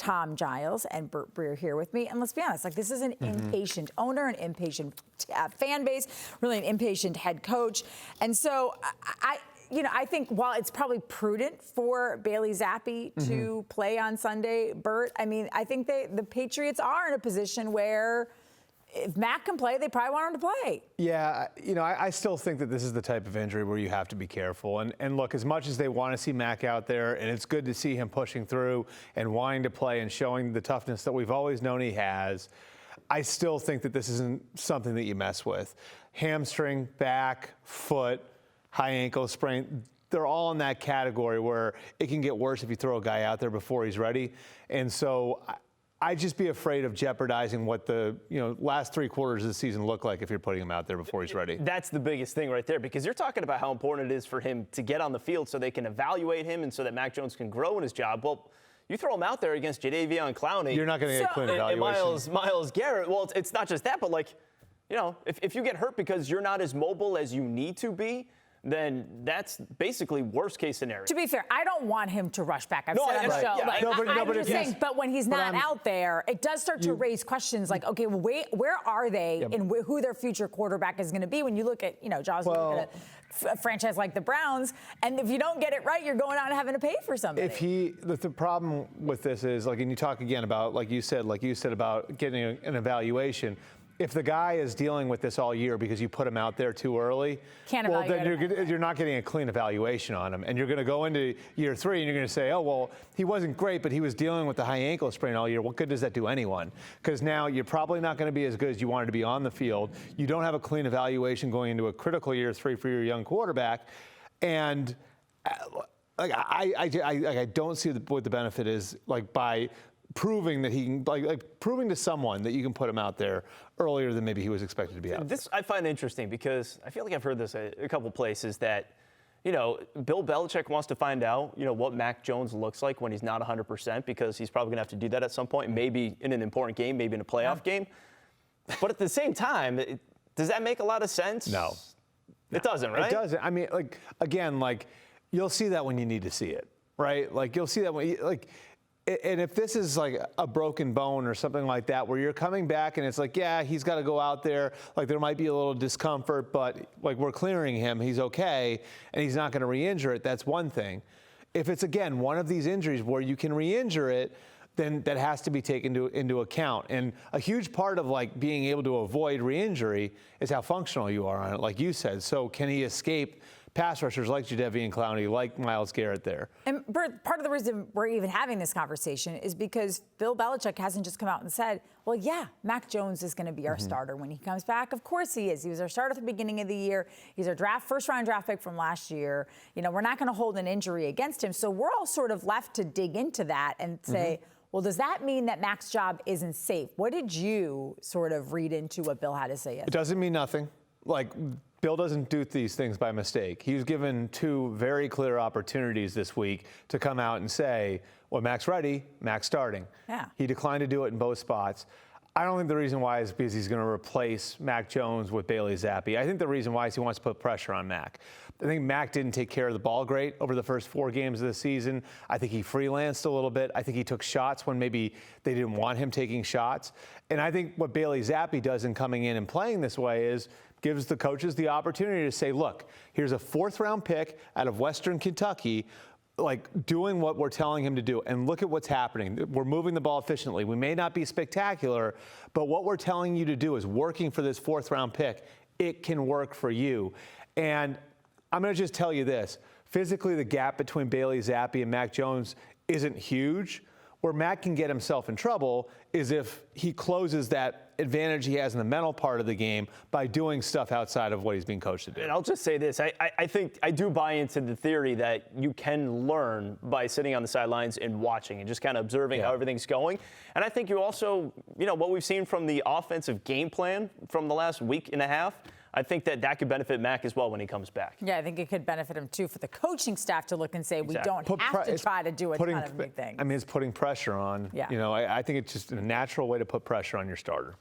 Tom Giles and Breer here with me. And let's be honest, like this is an impatient owner, an impatient fan base, really an impatient head coach. And so I think while it's probably prudent for Bailey Zappe to play on Sunday, Bert, I mean, I think the Patriots are in a position where if Mac can play, they probably want him to play. Yeah, I still think that this is the type of injury where you have to be careful. And look, as much as they want to see Mac out there, and it's good to see him pushing through and wanting to play and showing the toughness that we've always known he has, I still think that this isn't something that you mess with. Hamstring, back, foot, high ankle sprain, they're all in that category where it can get worse if you throw a guy out there before he's ready. And so I'd just be afraid of jeopardizing what the last 3 quarters of the season look like if you're putting him out there before he's ready. That's the biggest thing right there, because you're talking about how important it is for him to get on the field so they can evaluate him and so that Mac Jones can grow in his job. Well, you throw him out there against Jadeveon Clowney. You're not going to get a clean evaluation. And Myles Garrett, well, it's not just that, but if you get hurt because you're not as mobile as you need to be, then that's basically worst case scenario. To be fair, I don't want him to rush back. I've said on the show. Yeah, I'm just saying, but when he's not out there, it does start to raise questions like, okay, well, where are they and who their future quarterback is going to be? When you look at, Giles, you look at a franchise like the Browns, and if you don't get it right, you're going out and having to pay for somebody. The problem with this is, and you talk again about, like you said about getting an evaluation. If the guy is dealing with this all year because you put him out there too early, then you're not getting a clean evaluation on him. And you're going to go into year 3 and you're going to say, oh, well, he wasn't great, but he was dealing with the high ankle sprain all year. What good does that do anyone? Because now you're probably not going to be as good as you wanted to be on the field. You don't have a clean evaluation going into a critical year 3 for your young quarterback. And I don't see what the benefit is, by proving that he can, proving to someone that you can put him out there earlier than maybe he was expected to be out. This I find interesting because I feel like I've heard this a couple places that, Bill Belichick wants to find out, what Mac Jones looks like when he's not 100% because he's probably going to have to do that at some point, maybe in an important game, maybe in a playoff game. But at the same time, does that make a lot of sense? No. It doesn't, right? It doesn't. I mean, you'll see that when you need to see it, right? You'll see that when and if this is like a broken bone or something like that, where you're coming back and it's like, yeah, he's got to go out there, there might be a little discomfort, but we're clearing him, he's okay, and he's not going to re-injure it, that's one thing. If it's, again, one of these injuries where you can re-injure it, then that has to be taken into account. And a huge part of being able to avoid re-injury is how functional you are on it, like you said. So can he escape pass rushers like Jadeveon Clowney, like Myles Garrett there? And Bert, part of the reason we're even having this conversation is because Bill Belichick hasn't just come out and said, well, yeah, Mac Jones is going to be our starter when he comes back. Of course he is. He was our starter at the beginning of the year. He's our first-round draft pick from last year. We're not going to hold an injury against him. So we're all sort of left to dig into that and say, well, does that mean that Mac's job isn't safe? What did you sort of read into what Bill had to say yesterday? It doesn't mean nothing. Bill doesn't do these things by mistake. He was given 2 very clear opportunities this week to come out and say, well, Mac's ready, Mac's starting. Yeah. He declined to do it in both spots. I don't think the reason why is because he's going to replace Mac Jones with Bailey Zappe. I think the reason why is he wants to put pressure on Mac. I think Mac didn't take care of the ball great over the first 4 games of the season. I think he freelanced a little bit. I think he took shots when maybe they didn't want him taking shots. And I think what Bailey Zappe does in coming in and playing this way is gives the coaches the opportunity to say, look, here's a 4th-round pick out of Western Kentucky, doing what we're telling him to do. And look at what's happening. We're moving the ball efficiently. We may not be spectacular, but what we're telling you to do is working for this 4th-round pick. It can work for you. And I'm going to just tell you this. Physically, the gap between Bailey Zappe and Mac Jones isn't huge. Where Mac can get himself in trouble is if he closes that advantage he has in the mental part of the game by doing stuff outside of what he's being coached to do. And I'll just say this. I think I do buy into the theory that you can learn by sitting on the sidelines and watching and just kind of observing how everything's going. And I think you also, what we've seen from the offensive game plan from the last week and a half, I think that could benefit Mac as well when he comes back. Yeah, I think it could benefit him, too, for the coaching staff to look and say, we don't have to try to do a ton of new things. I mean, it's putting pressure on. Yeah. I think it's just a natural way to put pressure on your starter.